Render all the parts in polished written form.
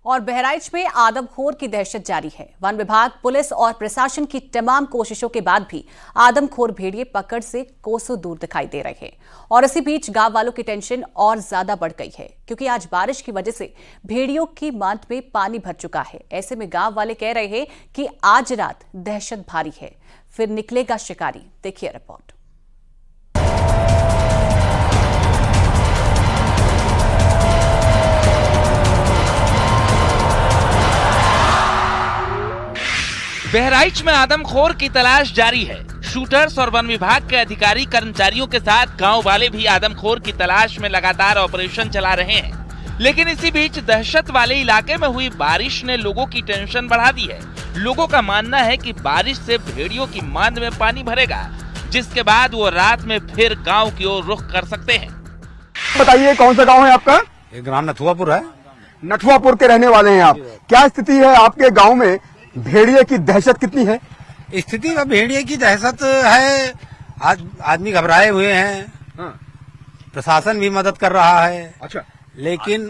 और बहराइच में आदमखोर की दहशत जारी है। वन विभाग, पुलिस और प्रशासन की तमाम कोशिशों के बाद भी आदमखोर भेड़िए पकड़ से कोसों दूर दिखाई दे रहे हैं। और इसी बीच गांव वालों की टेंशन और ज्यादा बढ़ गई है, क्योंकि आज बारिश की वजह से भेड़ियों की मांद में पानी भर चुका है। ऐसे में गांव वाले कह रहे हैं कि आज रात दहशत भारी है, फिर निकलेगा शिकारी। देखिए रिपोर्ट। बहराइच में आदमखोर की तलाश जारी है। शूटर्स और वन विभाग के अधिकारी कर्मचारियों के साथ गांव वाले भी आदमखोर की तलाश में लगातार ऑपरेशन चला रहे हैं। लेकिन इसी बीच दहशत वाले इलाके में हुई बारिश ने लोगों की टेंशन बढ़ा दी है। लोगों का मानना है कि बारिश से भेड़ियों की मांद में पानी भरेगा, जिसके बाद वो रात में फिर गाँव की ओर रुख कर सकते हैं। बताइए, कौन सा गाँव है आपका? ये ग्राम नथुआपुर है। नथुआपुर के रहने वाले हैं आप। क्या स्थिति है आपके गाँव में? भेड़िए की दहशत कितनी है? स्थिति में भेड़िए की दहशत है। आज आदमी घबराए हुए हैं। हाँ। प्रशासन भी मदद कर रहा है। अच्छा, लेकिन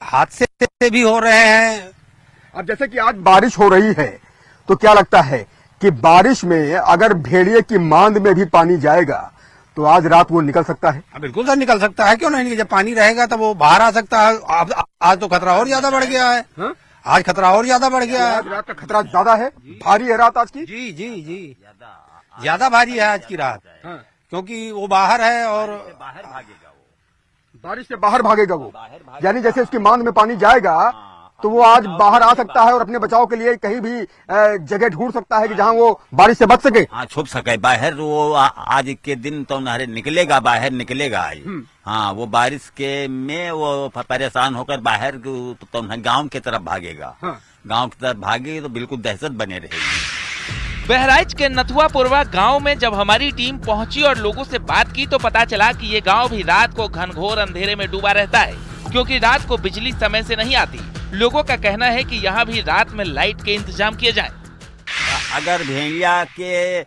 हादसे भी हो रहे हैं। अब जैसे कि आज बारिश हो रही है, तो क्या लगता है कि बारिश में अगर भेड़िए की मांद में भी पानी जाएगा तो आज रात वो निकल सकता है? बिल्कुल सर, निकल सकता है। क्यों नहीं? जब पानी रहेगा तब वो बाहर आ सकता है। आज तो खतरा और ज्यादा बढ़ गया है। हाँ? आज खतरा और ज्यादा बढ़ गया है। आज रात का खतरा ज्यादा है। भारी है रात आज की? जी जी जी, ज्यादा भारी है आज की रात। हाँ। क्योंकि वो बाहर है और बाहर भागेगा वो, बारिश से बाहर भागेगा वो। यानी जैसे उसकी मांद में पानी जाएगा तो वो आज बाहर आ सकता है और अपने बचाव के लिए कहीं भी जगह ढूंढ सकता है कि जहां वो बारिश से बच सके। हाँ, छुप सके बाहर। वो आज के दिन तो नहरे निकलेगा, बाहर निकलेगा। हाँ, वो बारिश के में वो परेशान होकर बाहर तो गांव की तरफ भागेगा। हाँ। गांव की तरफ भागेगी तो बिल्कुल दहशत बने रहेगी। बहराइच के नथुआपुरवा गांव में जब हमारी टीम पहुंची और लोगों से बात की तो पता चला कि ये गांव भी रात को घनघोर अंधेरे में डूबा रहता है, क्योंकि रात को बिजली समय से नहीं आती। लोगों का कहना है कि यहाँ भी रात में लाइट के इंतजाम किए जाएं। अगर भेड़िया के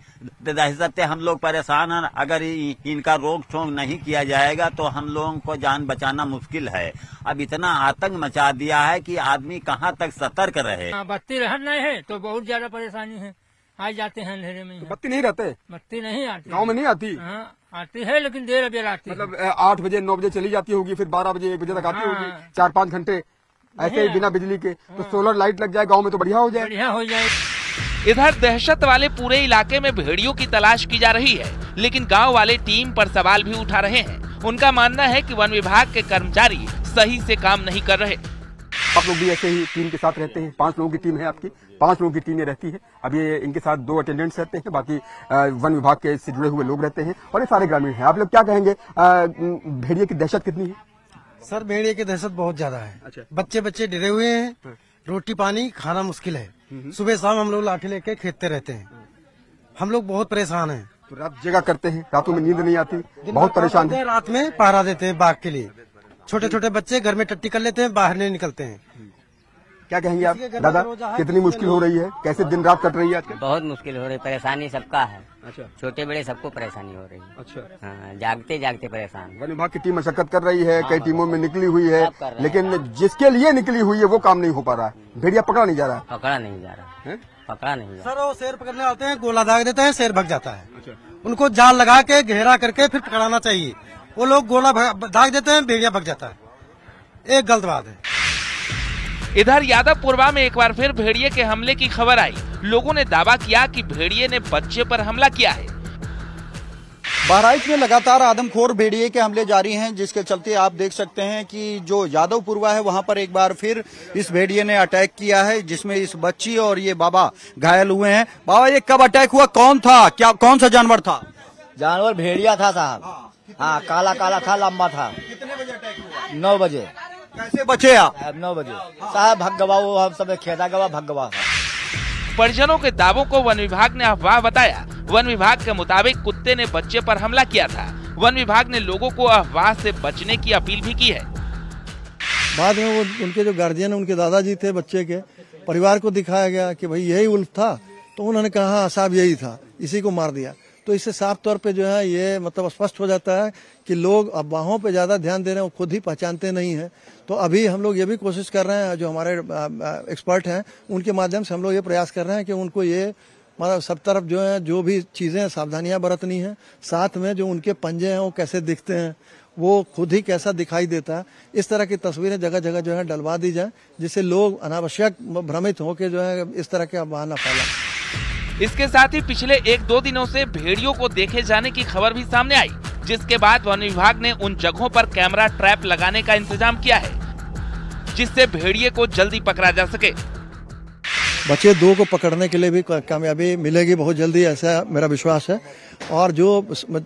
दहशत से हम लोग परेशान हैं, अगर इनका रोक टोक नहीं किया जाएगा तो हम लोगों को जान बचाना मुश्किल है। अब इतना आतंक मचा दिया है कि आदमी कहाँ तक सतर्क रहे। बत्ती रहन नहीं है तो बहुत ज्यादा परेशानी है। आ जाते हैं अंधेरे में। बत्ती नहीं रहते? बत्ती नहीं आती गाँव में नहीं आती? हाँ, आती है लेकिन देर अबेर आती। मतलब 8 बजे 9 बजे चली जाती होगी, फिर 12 बजे 1 बजे तक आती होगी। 4-5 घंटे ऐसे ही बिना बिजली के। तो सोलर लाइट लग जाए गांव में तो बढ़िया हो जाए। बढ़िया हो जाए। इधर दहशत वाले पूरे इलाके में भेड़ियों की तलाश की जा रही है, लेकिन गांव वाले टीम पर सवाल भी उठा रहे हैं। उनका मानना है कि वन विभाग के कर्मचारी सही से काम नहीं कर रहे। आप लोग भी ऐसे ही टीम के साथ रहते हैं? 5 लोगों की टीम है आपकी? 5 लोगों की टीमें रहती है। अब ये इनके साथ 2 अटेंडेंट्स रहते हैं, बाकी वन विभाग के से जुड़े हुए लोग रहते हैं और ये सारे ग्रामीण हैं। आप लोग क्या कहेंगे, भेड़िए की दहशत कितनी है? सर, भेड़िए की दहशत बहुत ज्यादा है। अच्छा। बच्चे डरे हुए हैं। रोटी पानी खाना मुश्किल है। सुबह शाम हम लोग लाठी लेके खेतते रहते हैं। हम लोग बहुत परेशान हैं। तो रात जगह करते हैं, रातों में नींद नहीं आती, बहुत परेशान है। रात में पहरा देते हैं बाघ के लिए। छोटे छोटे बच्चे घर में टट्टी कर लेते हैं, बाहर नहीं निकलते हैं। क्या कहेंगे आप दादा, कितनी मुश्किल हो रही है? कैसे दिन रात कट रही है आजकल? बहुत मुश्किल हो रही है। परेशानी सबका है। अच्छा। छोटे बड़े सबको परेशानी हो रही है। अच्छा। हाँ, जागते जागते परेशान। वन विभाग की टीम मशक्कत कर रही है, कई टीमों में निकली हुई है, लेकिन जिसके लिए निकली हुई है वो काम नहीं हो पा रहा है। भेड़िया पकड़ा नहीं जा रहा। पकड़ा नहीं जा रहा है। पकड़ा नहीं जा रहा। सर, वो शेर पकड़ने आते हैं, गोला दाग देते हैं, शेर भग जाता है। अच्छा। उनको जाल लगा के घेरा करके फिर पकड़ाना चाहिए। वो लोग गोला दाग देते हैं, भेड़िया भग जाता है। एक गलत बात है। इधर यादवपुरवा में एक बार फिर भेड़िए के हमले की खबर आई। लोगों ने दावा किया कि भेड़िए ने बच्चे पर हमला किया है। बहराइच में लगातार आदमखोर भेड़िए के हमले जारी हैं, जिसके चलते आप देख सकते हैं कि जो यादवपुरवा है वहां पर एक बार फिर इस भेड़िए ने अटैक किया है, जिसमें इस बच्ची और ये बाबा घायल हुए हैं। बाबा, ये कब अटैक हुआ? कौन था? क्या कौन सा जानवर था? जानवर भेड़िया था साहब। हाँ, काला काला था, लंबा था। कितने बजे अटैक हुआ? 9 बजे। कैसे बचे आप? 9 बजे साहब भग गवा, वो हम सब खेदा गवा भग गवा। परिजनों के दावों को वन विभाग ने अफवाह बताया। वन विभाग के मुताबिक कुत्ते ने बच्चे पर हमला किया था। वन विभाग ने लोगों को अफवाह से बचने की अपील भी की है। बाद में वो उनके जो गार्जियन, उनके दादाजी थे बच्चे के, परिवार को दिखाया गया कि भाई यही उल्फ था, तो उन्होंने कहा हाँ साहब यही था, इसी को मार दिया। तो इससे साफ तौर पे जो है ये मतलब स्पष्ट हो जाता है कि लोग अफवाहों पे ज़्यादा ध्यान दे रहे हैं, वो खुद ही पहचानते नहीं हैं। तो अभी हम लोग ये भी कोशिश कर रहे हैं, जो हमारे एक्सपर्ट हैं उनके माध्यम से हम लोग ये प्रयास कर रहे हैं कि उनको ये मतलब सब तरफ जो है जो भी चीज़ें सावधानियां बरतनी है, साथ में जो उनके पंजे हैं वो कैसे दिखते हैं, वो खुद ही कैसा दिखाई देता है, इस तरह की तस्वीरें जगह जगह जो है डलवा दी जाए, जिससे लोग अनावश्यक भ्रमित होकर जो है इस तरह के अफवाह न फैलाएं। इसके साथ ही पिछले 1-2 दिनों से भेड़ियों को देखे जाने की खबर भी सामने आई, जिसके बाद वन विभाग ने उन जगहों पर कैमरा ट्रैप लगाने का इंतजाम किया है, जिससे भेड़िए को जल्दी पकड़ा जा सके। बच्चे 2 को पकड़ने के लिए भी कामयाबी मिलेगी बहुत जल्दी, ऐसा मेरा विश्वास है। और जो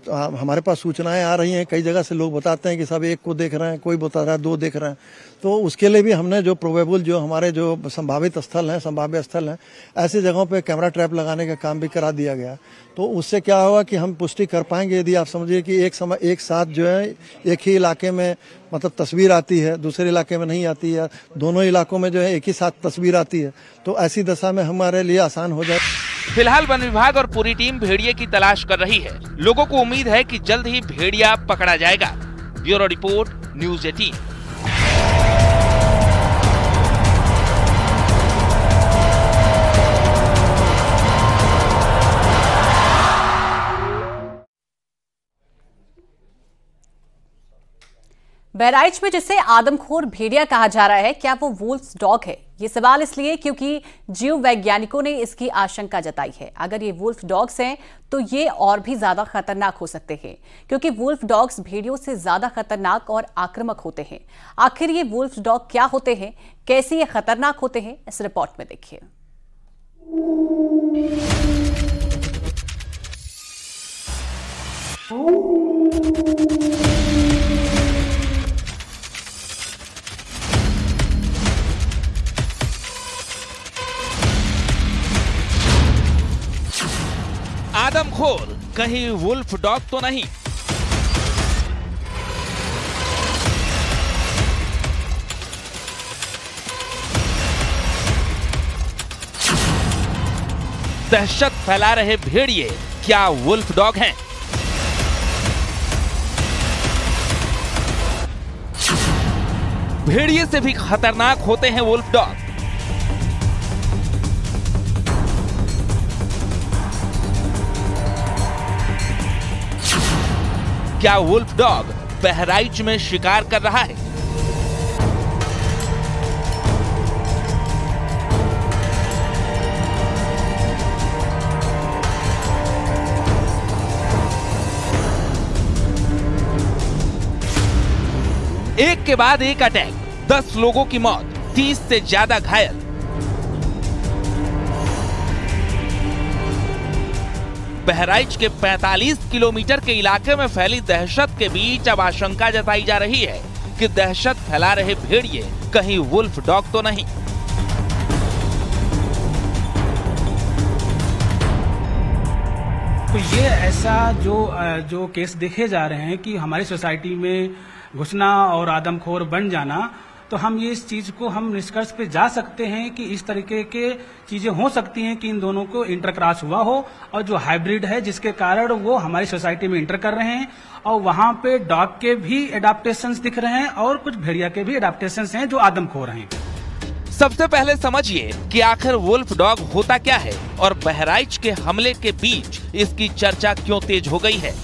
हमारे पास सूचनाएं आ रही हैं, कई जगह से लोग बताते हैं कि सब 1 को देख रहे हैं, कोई बता रहा है 2 देख रहे हैं, तो उसके लिए भी हमने जो प्रोबेबल जो हमारे जो संभावित स्थल हैं, संभाव्य स्थल हैं, ऐसी जगहों पे कैमरा ट्रैप लगाने का काम भी करा दिया गया। तो उससे क्या होगा कि हम पुष्टि कर पाएंगे, यदि आप समझिए कि एक साथ जो है एक ही इलाके में मतलब तस्वीर आती है, दूसरे इलाके में नहीं आती है, दोनों इलाकों में जो है एक ही साथ तस्वीर आती है, तो ऐसी दशा में हमारे लिए आसान हो जाए। फिलहाल वन विभाग और पूरी टीम भेड़िए की तलाश कर रही है। लोगों को उम्मीद है कि जल्द ही भेड़िया पकड़ा जाएगा। Bureau report, news 18। बहराइच में जिसे आदमखोर भेड़िया कहा जा रहा है, क्या वो वुल्फ डॉग है? ये सवाल इसलिए क्योंकि जीव वैज्ञानिकों ने इसकी आशंका जताई है। अगर ये वुल्फ डॉग्स हैं तो ये और भी ज्यादा खतरनाक हो सकते हैं, क्योंकि वुल्फ डॉग्स भेड़ियों से ज्यादा खतरनाक और आक्रामक होते हैं। आखिर ये वुल्फ डॉग क्या होते हैं, कैसे ये खतरनाक होते हैं, इस रिपोर्ट में देखिए। आदमखोर कहीं वुल्फ डॉग तो नहीं? दहशत फैला रहे भेड़िए क्या वुल्फ डॉग हैं? भेड़िए से भी खतरनाक होते हैं वुल्फ डॉग। क्या वुल्फ डॉग बहराइच में शिकार कर रहा है? एक के बाद एक अटैक, 10 लोगों की मौत, 30 से ज्यादा घायल। बहराइच के 45 किलोमीटर के इलाके में फैली दहशत के बीच अब आशंका जताई जा रही है कि दहशत फैला रहे भेड़िए कहीं वुल्फ डॉग तो नहीं। तो ये ऐसा जो केस देखे जा रहे हैं कि हमारी सोसाइटी में घुसना और आदमखोर बन जाना, तो हम ये इस चीज को हम निष्कर्ष पे जा सकते हैं कि इस तरीके के चीजें हो सकती हैं कि इन दोनों को इंटरक्रॉस हुआ हो, और जो हाइब्रिड है जिसके कारण वो हमारी सोसाइटी में इंटर कर रहे हैं, और वहां पे डॉग के भी एडाप्टेशंस दिख रहे हैं और कुछ भेड़िया के भी एडाप्टेशंस हैं जो आदमखोर हैं। सबसे पहले समझिए कि आखिर वुल्फ डॉग होता क्या है और बहराइच के हमले के बीच इसकी चर्चा क्यों तेज हो गई है।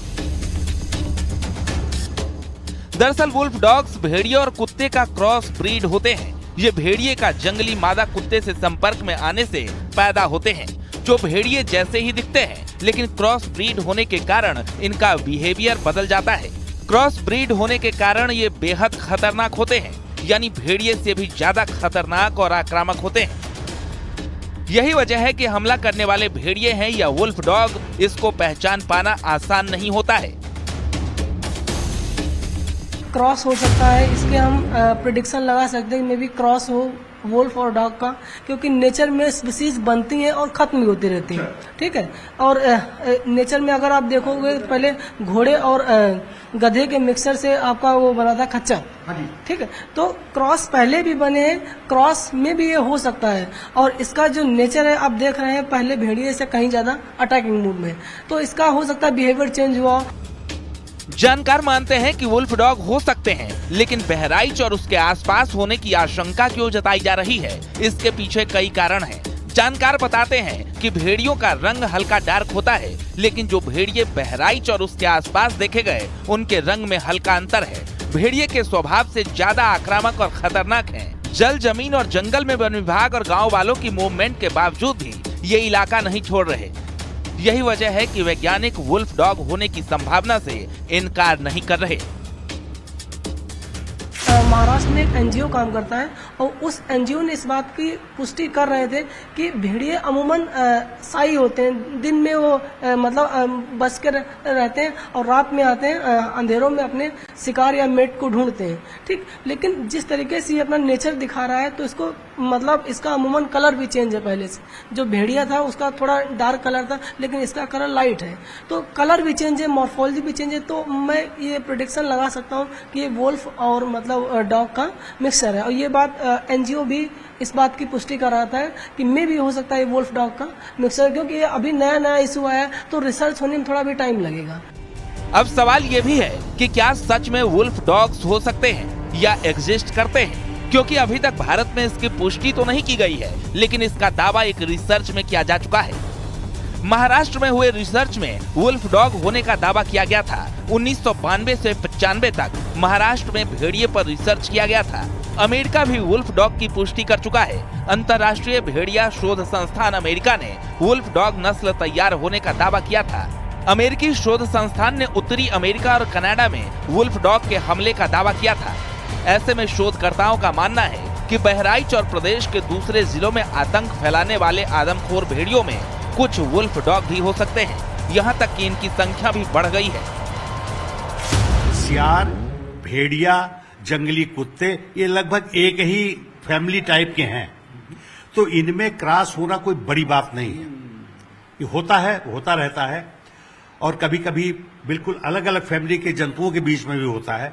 दरअसल वुल्फ डॉग्स भेड़िए और कुत्ते का क्रॉस ब्रीड होते हैं। ये भेड़िए का जंगली मादा कुत्ते से संपर्क में आने से पैदा होते हैं, जो भेड़िए जैसे ही दिखते हैं, लेकिन क्रॉस ब्रीड होने के कारण इनका बिहेवियर बदल जाता है। क्रॉस ब्रीड होने के कारण ये बेहद खतरनाक होते हैं, यानी भेड़िए से भी ज्यादा खतरनाक और आक्रामक होते हैं। यही वजह है कि हमला करने वाले भेड़िए हैं या वुल्फ डॉग, इसको पहचान पाना आसान नहीं होता है। क्रॉस हो सकता है, इसके हम प्रेडिक्शन लगा सकते हैं, मे बी क्रॉस हो वुल्फ और डॉग का, क्योंकि नेचर में स्पीसीज बनती हैं और खत्म भी होती रहती हैं, ठीक है। और नेचर में अगर आप देखोगे पहले घोड़े और गधे के मिक्सचर से आपका वो बना था खच्चर, ठीक है। तो क्रॉस पहले भी बने हैं, क्रॉस में भी ये हो सकता है। और इसका जो नेचर है आप देख रहे हैं, पहले भेड़िए से कहीं ज्यादा अटैकिंग मूड में, तो इसका हो सकता है बिहेवियर चेंज हुआ। जानकार मानते हैं कि वुल्फ डॉग हो सकते हैं, लेकिन बहराइच और उसके आसपास होने की आशंका क्यों जताई जा रही है, इसके पीछे कई कारण हैं। जानकार बताते हैं कि भेड़ियों का रंग हल्का डार्क होता है, लेकिन जो भेड़िए बहराइच और उसके आसपास देखे गए उनके रंग में हल्का अंतर है। भेड़िए के स्वभाव से ज्यादा आक्रामक और खतरनाक हैं। जल, जमीन और जंगल में वन विभाग और गाँव वालों की मूवमेंट के बावजूद भी ये इलाका नहीं छोड़ रहे। यही वजह है कि वैज्ञानिक वुल्फ डॉग होने की संभावना से इनकार नहीं कर रहे। महाराष्ट्र में एक एनजीओ काम करता है और उस एनजीओ ने इस बात की पुष्टि कर रहे थे कि भेड़िए अमूमन साई होते हैं, दिन में वो बस के रहते हैं और रात में आते हैं, अंधेरों में अपने शिकार या मेट को ढूंढते हैं, ठीक। लेकिन जिस तरीके से ये अपना नेचर दिखा रहा है तो इसको इसका अमूमन कलर भी चेंज है। पहले से जो भेड़िया था उसका थोड़ा डार्क कलर था, लेकिन इसका कलर लाइट है, तो कलर भी चेंज है, मॉर्फोलॉजी भी चेंज है। तो मैं ये प्रेडिक्शन लगा सकता हूँ कि ये वुल्फ और डॉग का मिक्सचर है। और ये बात एनजीओ भी इस बात की पुष्टि कर रहा था कि मे भी हो सकता है ये वुल्फ डॉग का मिक्सचर, क्योंकि ये अभी नया इशू आया है तो रिसर्च होने में थोड़ा भी टाइम लगेगा। अब सवाल ये भी है कि क्या सच में वुल्फ डॉग्स हो सकते हैं या एग्जिस्ट करते हैं, क्योंकि अभी तक भारत में इसकी पुष्टि तो नहीं की गई है, लेकिन इसका दावा एक रिसर्च में किया जा चुका है। महाराष्ट्र में हुए रिसर्च में वुल्फ डॉग होने का दावा किया गया था। 1992 से 95 तक महाराष्ट्र में भेड़िए पर रिसर्च किया गया था। अमेरिका भी वुल्फ डॉग की पुष्टि कर चुका है। अंतर्राष्ट्रीय भेड़िया शोध संस्थान अमेरिका ने वुल्फ डॉग नस्ल तैयार होने का दावा किया था। अमेरिकी शोध संस्थान ने उत्तरी अमेरिका और कनाडा में वुल्फ डॉग के हमले का दावा किया था। ऐसे में शोधकर्ताओं का मानना है कि बहराइच और प्रदेश के दूसरे जिलों में आतंक फैलाने वाले आदमखोर भेड़ियों में कुछ वुल्फ डॉग भी हो सकते हैं। यहाँ तक कि इनकी संख्या भी बढ़ गई है। सियार, भेड़िया, जंगली कुत्ते ये लगभग एक ही फैमिली टाइप के हैं, तो इनमें क्रॉस होना कोई बड़ी बात नहीं है। ये होता रहता है और कभी कभी बिल्कुल अलग अलग फैमिली के जंतुओं के बीच में भी होता है,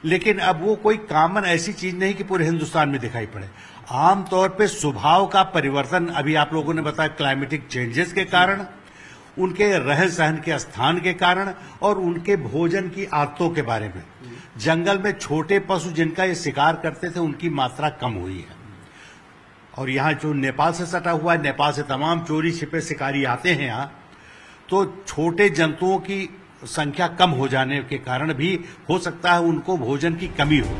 लेकिन अब वो कोई कॉमन ऐसी चीज नहीं कि पूरे हिंदुस्तान में दिखाई पड़े। आमतौर पे स्वभाव का परिवर्तन, अभी आप लोगों ने बताया क्लाइमेटिक चेंजेस के कारण, उनके रहन सहन के स्थान के कारण और उनके भोजन की आदतों के बारे में। जंगल में छोटे पशु जिनका ये शिकार करते थे उनकी मात्रा कम हुई है। और यहाँ जो नेपाल से सटा हुआ है, नेपाल से तमाम चोरी छिपे शिकारी आते हैं यहाँ, तो छोटे जंतुओं की संख्या कम हो जाने के कारण भी हो सकता है उनको भोजन की कमी हो।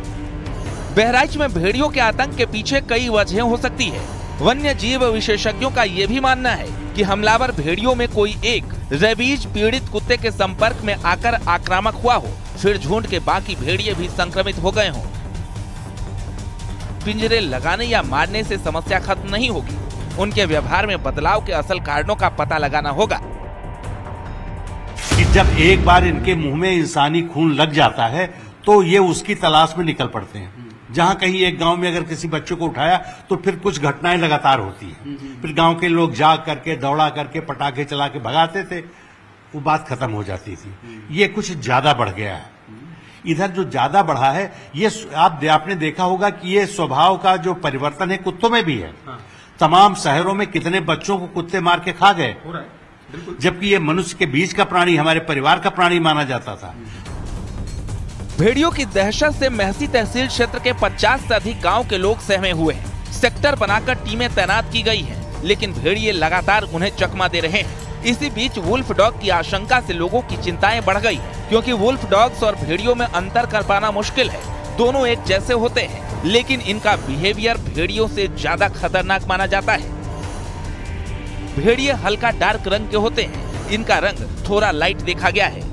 बहराइच में भेड़ियों के आतंक के पीछे कई वजहें हो सकती है। वन्य जीव विशेषज्ञों का ये भी मानना है कि हमलावर भेड़ियों में कोई एक रेबीज पीड़ित कुत्ते के संपर्क में आकर आक्रामक हुआ हो, फिर झुंड के बाकी भेड़िए भी संक्रमित हो गए हों। पिंजरे लगाने या मारने से समस्या खत्म नहीं होगी, उनके व्यवहार में बदलाव के असल कारणों का पता लगाना होगा। कि जब एक बार इनके मुंह में इंसानी खून लग जाता है तो ये उसकी तलाश में निकल पड़ते हैं। जहां कहीं एक गांव में अगर किसी बच्चे को उठाया तो फिर कुछ घटनाएं लगातार होती हैं। फिर गांव के लोग जाग करके, दौड़ा करके, पटाखे चला के भगाते थे, वो बात खत्म हो जाती थी। ये कुछ ज्यादा बढ़ गया है। इधर जो ज्यादा बढ़ा है, ये आपने देखा होगा कि ये स्वभाव का जो परिवर्तन है कुत्तों में भी है। तमाम शहरों में कितने बच्चों को कुत्ते मार के खा गए, जबकि ये मनुष्य के बीच का प्राणी, हमारे परिवार का प्राणी माना जाता था। भेड़ियों की दहशत से मेहसी तहसील क्षेत्र के 50 से अधिक गांव के लोग सहमे हुए हैं। सेक्टर बनाकर टीमें तैनात की गई हैं, लेकिन भेड़िए लगातार उन्हें चकमा दे रहे हैं। इसी बीच वुल्फ डॉग की आशंका से लोगों की चिंताएं बढ़ गई, क्योंकि वुल्फ डॉग्स और भेड़ियों में अंतर कर पाना मुश्किल है। दोनों एक जैसे होते हैं, लेकिन इनका बिहेवियर भेड़ियों से ज्यादा खतरनाक माना जाता है। भेड़िए हल्का डार्क रंग के होते हैं, इनका रंग थोड़ा लाइट देखा गया है।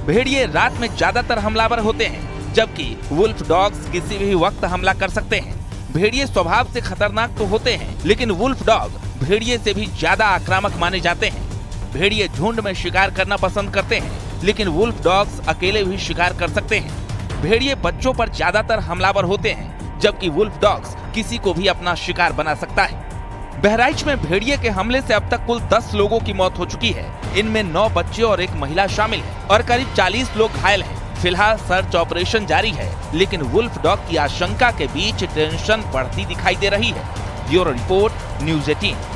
भेड़िए रात में ज्यादातर हमलावर होते हैं, जबकि वुल्फ डॉग्स किसी भी वक्त हमला कर सकते हैं। भेड़िए स्वभाव से खतरनाक तो होते हैं, लेकिन वुल्फ डॉग भेड़िए से भी ज्यादा आक्रामक माने जाते हैं। भेड़िए झुंड में शिकार करना पसंद करते हैं, लेकिन वुल्फ डॉग्स अकेले भी शिकार कर सकते हैं। भेड़िए बच्चों पर ज्यादातर हमलावर होते हैं, जबकि वुल्फ डॉग्स किसी को भी अपना शिकार बना सकता है। बहराइच में भेड़िए के हमले से अब तक कुल 10 लोगों की मौत हो चुकी है। इनमें 9 बच्चे और 1 महिला शामिल है और करीब 40 लोग घायल हैं। फिलहाल सर्च ऑपरेशन जारी है, लेकिन वुल्फ डॉग की आशंका के बीच टेंशन बढ़ती दिखाई दे रही है। Bureau report, news 18।